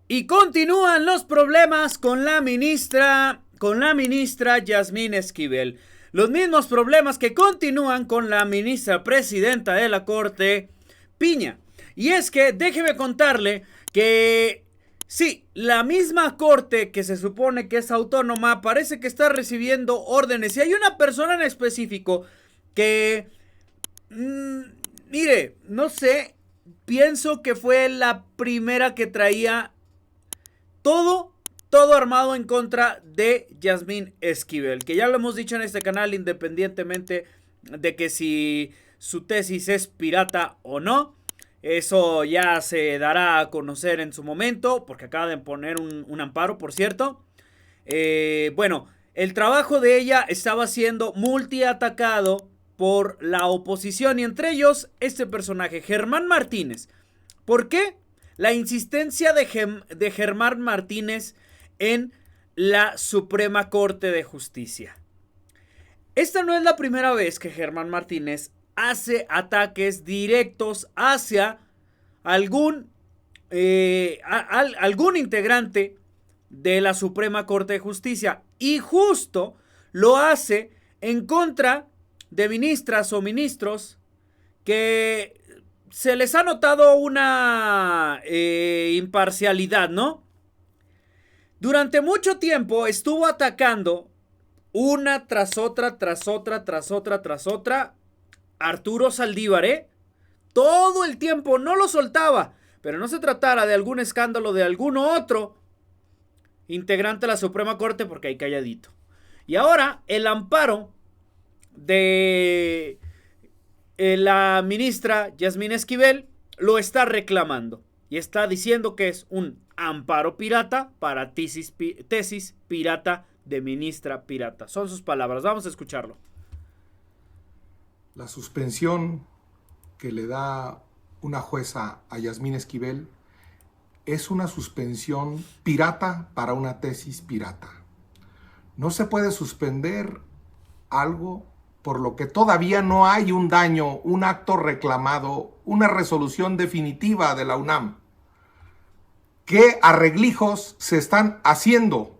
Y continúan los problemas con la ministra Yasmín Esquivel. Los mismos problemas que continúan con la ministra presidenta de la Corte, Piña. Y es que déjeme contarle que sí, la misma Corte que se supone que es autónoma parece que está recibiendo órdenes. Y hay una persona en específico que, mire, no sé, pienso que fue la primera que traía todo armado en contra de Yasmín Esquivel, que ya lo hemos dicho en este canal, independientemente de que si su tesis es pirata o no, eso ya se dará a conocer en su momento, porque acaba de poner un amparo, por cierto. Bueno, el trabajo de ella estaba siendo multiatacado por la oposición y entre ellos este personaje, Germán Martínez. ¿Por qué? La insistencia de Germán Martínez en la Suprema Corte de Justicia. Esta no es la primera vez que Germán Martínez hace ataques directos hacia algún integrante de la Suprema Corte de Justicia. Y justo lo hace en contra de ministras o ministros que se les ha notado una imparcialidad, ¿no? Durante mucho tiempo estuvo atacando una tras otra, Arturo Saldívar, todo el tiempo no lo soltaba, pero no se tratara de algún escándalo de algún otro integrante de la Suprema Corte, porque hay calladito. Y ahora el amparo de la ministra Yasmín Esquivel lo está reclamando y está diciendo que es un amparo pirata para tesis pirata de ministra pirata. Son sus palabras, vamos a escucharlo. La suspensión que le da una jueza a Yasmín Esquivel es una suspensión pirata para una tesis pirata. No se puede suspender algo por lo que todavía no hay un daño, un acto reclamado, una resolución definitiva de la UNAM. ¿Qué arreglijos se están haciendo?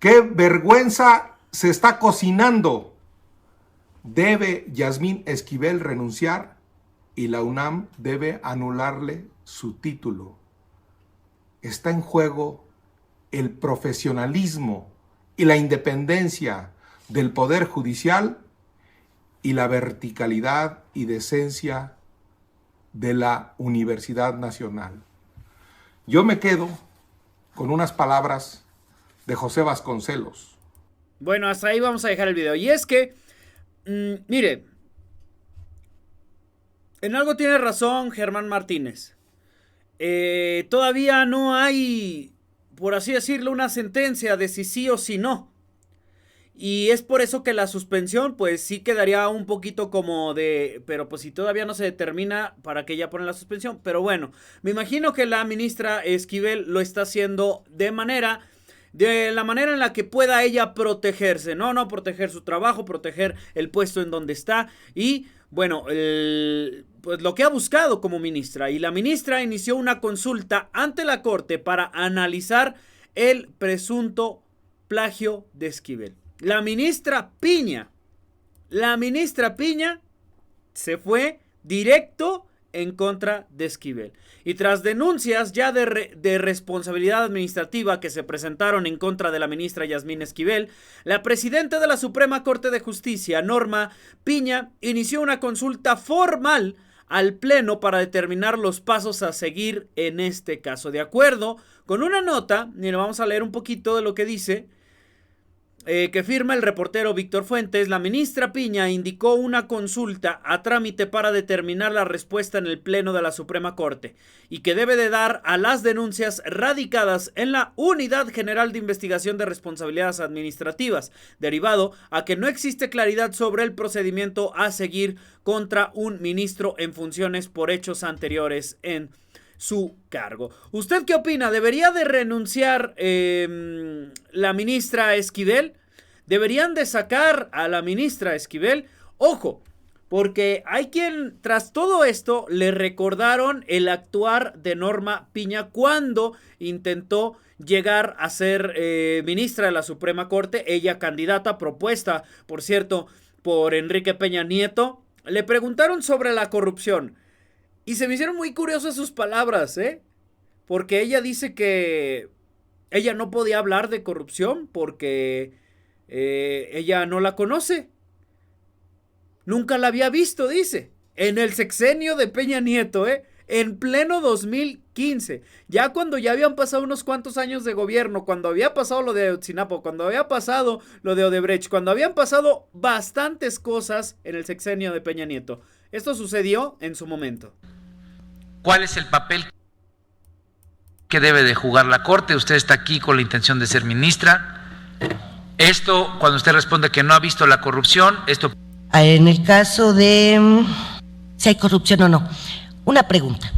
¿Qué vergüenza se está cocinando? Debe Yasmín Esquivel renunciar y la UNAM debe anularle su título. Está en juego el profesionalismo y la independencia del Poder Judicial y la verticalidad y decencia de la Universidad Nacional. Yo me quedo con unas palabras de José Vasconcelos. Bueno, hasta ahí vamos a dejar el video. Y es que, mire, en algo tiene razón Germán Martínez. Todavía no hay, por así decirlo, una sentencia de si sí o si no. Y es por eso que la suspensión pues sí quedaría un poquito como de, pero pues si todavía no se determina, ¿para qué ya ponen la suspensión? Pero bueno, me imagino que la ministra Esquivel lo está haciendo de la manera en la que pueda ella protegerse, no proteger su trabajo, proteger el puesto en donde está y bueno, pues lo que ha buscado como ministra. Y la ministra inició una consulta ante la Corte para analizar el presunto plagio de Esquivel. La ministra Piña se fue directo en contra de Esquivel. Y tras denuncias ya de responsabilidad administrativa que se presentaron en contra de la ministra Yasmín Esquivel, la presidenta de la Suprema Corte de Justicia, Norma Piña, inició una consulta formal al Pleno para determinar los pasos a seguir en este caso. De acuerdo con una nota, y vamos a leer un poquito de lo que dice, que firma el reportero Víctor Fuentes, la ministra Piña indicó una consulta a trámite para determinar la respuesta en el Pleno de la Suprema Corte y que debe de dar a las denuncias radicadas en la Unidad General de Investigación de Responsabilidades Administrativas, derivado a que no existe claridad sobre el procedimiento a seguir contra un ministro en funciones por hechos anteriores en su cargo. ¿Usted qué opina? ¿Debería de renunciar la ministra Esquivel? ¿Deberían de sacar a la ministra Esquivel? Ojo, porque hay quien, tras todo esto, le recordaron el actuar de Norma Piña cuando intentó llegar a ser ministra de la Suprema Corte, ella candidata propuesta, por cierto, por Enrique Peña Nieto. Le preguntaron sobre la corrupción y se me hicieron muy curiosas sus palabras, porque ella dice que ella no podía hablar de corrupción porque ella no la conoce. Nunca la había visto, dice. En el sexenio de Peña Nieto, en pleno 2015. Ya cuando ya habían pasado unos cuantos años de gobierno, cuando había pasado lo de Ayotzinapa, cuando había pasado lo de Odebrecht, cuando habían pasado bastantes cosas en el sexenio de Peña Nieto. Esto sucedió en su momento. ¿Cuál es el papel que debe de jugar la Corte? Usted está aquí con la intención de ser ministra. Esto, cuando usted responde que no ha visto la corrupción, esto... En el caso de si hay corrupción o no, una pregunta.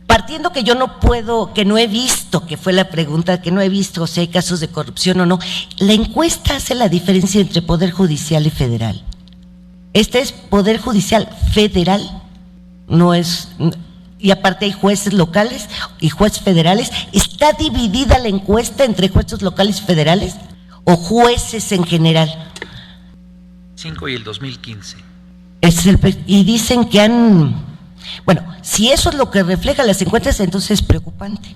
Partiendo que yo no puedo, que no he visto, que fue la pregunta, que no he visto si hay casos de corrupción o no, la encuesta hace la diferencia entre Poder Judicial y Federal. Este es Poder Judicial Federal, no es... Y aparte hay jueces locales y jueces federales. ¿Está dividida la encuesta entre jueces locales y federales o jueces en general? 5 y el 2015. Y dicen que han... Bueno, si eso es lo que reflejan las encuestas, entonces es preocupante.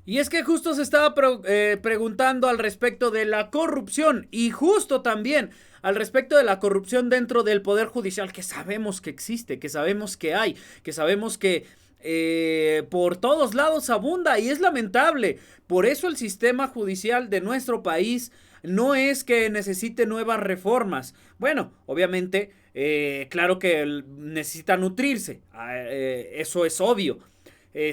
Y es que justo se estaba preguntando al respecto de la corrupción y justo también al respecto de la corrupción dentro del Poder Judicial, que sabemos que existe, que sabemos que hay, que sabemos que por todos lados abunda y es lamentable. Por eso el sistema judicial de nuestro país no es que necesite nuevas reformas. Bueno, obviamente, claro que necesita nutrirse, eso es obvio.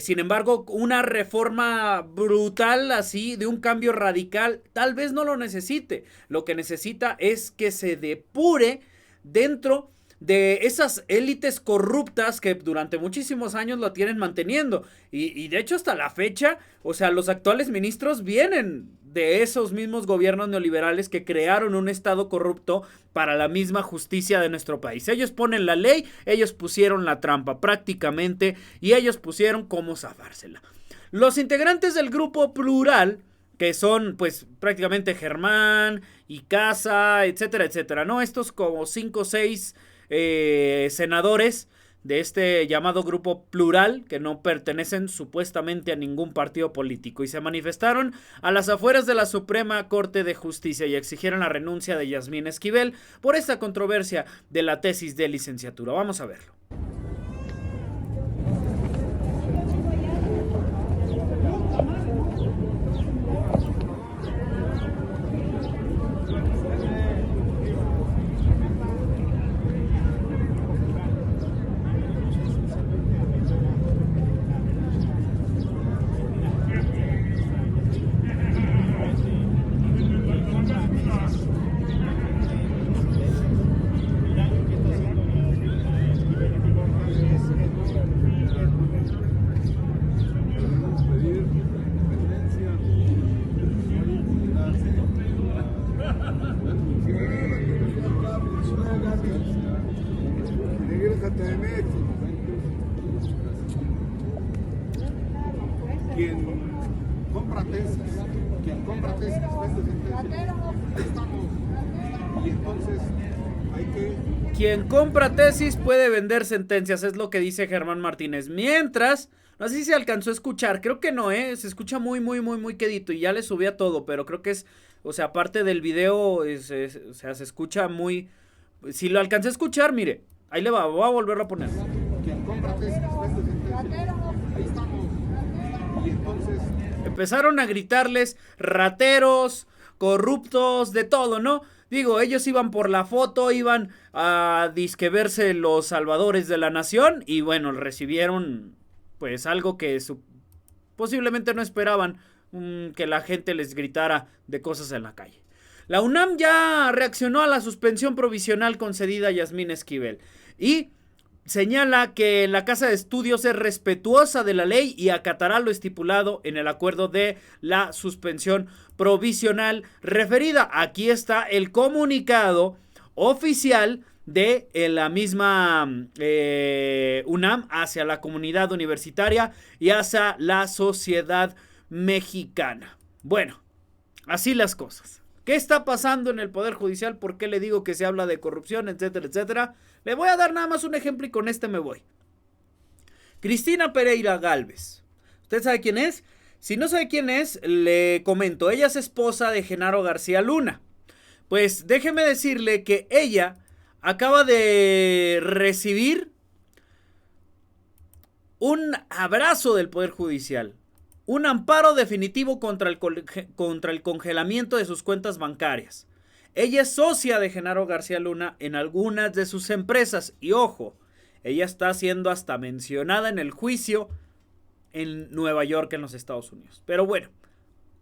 Sin embargo, una reforma brutal así, de un cambio radical, tal vez no lo necesite. Lo que necesita es que se depure dentro de esas élites corruptas que durante muchísimos años lo tienen manteniendo. Y de hecho hasta la fecha, o sea, los actuales ministros vienen de esos mismos gobiernos neoliberales que crearon un estado corrupto para la misma justicia de nuestro país. Ellos ponen la ley, ellos pusieron la trampa prácticamente y ellos pusieron cómo zafársela. Los integrantes del grupo Plural, que son pues prácticamente Germán y Casa, etcétera, etcétera, ¿no? Estos como 5 o 6 senadores de este llamado grupo Plural, que no pertenecen supuestamente a ningún partido político, y se manifestaron a las afueras de la Suprema Corte de Justicia y exigieron la renuncia de Yasmín Esquivel por esta controversia de la tesis de licenciatura. Vamos a verlo. Quien compra tesis puede vender sentencias, es lo que dice Germán Martínez. Mientras, no sé si se alcanzó a escuchar, creo que no, se escucha muy quedito y ya le subí a todo, pero creo que es, o sea, aparte del video, o sea, se escucha muy... Si lo alcancé a escuchar, mire, ahí le va, voy a volverlo a poner. Quien compra tesis vende sentencias. Ahí estamos. Y entonces... Empezaron a gritarles rateros, corruptos, de todo, ¿no? Digo, ellos iban por la foto, iban a disque verse los salvadores de la nación y bueno, recibieron pues algo que posiblemente no esperaban, que la gente les gritara de cosas en la calle. La UNAM ya reaccionó a la suspensión provisional concedida a Yasmín Esquivel y señala que la Casa de Estudios es respetuosa de la ley y acatará lo estipulado en el acuerdo de la suspensión provisional referida. Aquí está el comunicado oficial de la misma UNAM hacia la comunidad universitaria y hacia la sociedad mexicana. Bueno, así las cosas. ¿Qué está pasando en el Poder Judicial? ¿Por qué le digo que se habla de corrupción, etcétera, etcétera? Le voy a dar nada más un ejemplo y con este me voy. Cristina Pereira Gálvez. ¿Usted sabe quién es? Si no sabe quién es, le comento. Ella es esposa de Genaro García Luna. Pues déjeme decirle que ella acaba de recibir un abrazo del Poder Judicial. Un amparo definitivo contra el congelamiento de sus cuentas bancarias. Ella es socia de Genaro García Luna en algunas de sus empresas. Y ojo, ella está siendo hasta mencionada en el juicio en Nueva York, en los Estados Unidos. Pero bueno,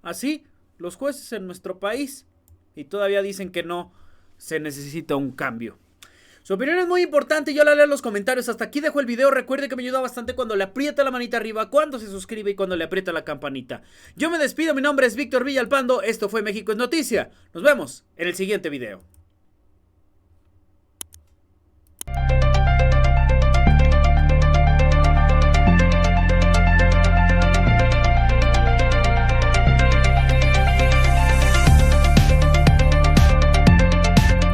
así los jueces en nuestro país. Y todavía dicen que no se necesita un cambio. Su opinión es muy importante, yo la leo en los comentarios. Hasta aquí dejo el video. Recuerde que me ayuda bastante cuando le aprieta la manita arriba, cuando se suscribe y cuando le aprieta la campanita. Yo me despido, mi nombre es Víctor Villalpando. Esto fue México es Noticia. Nos vemos en el siguiente video.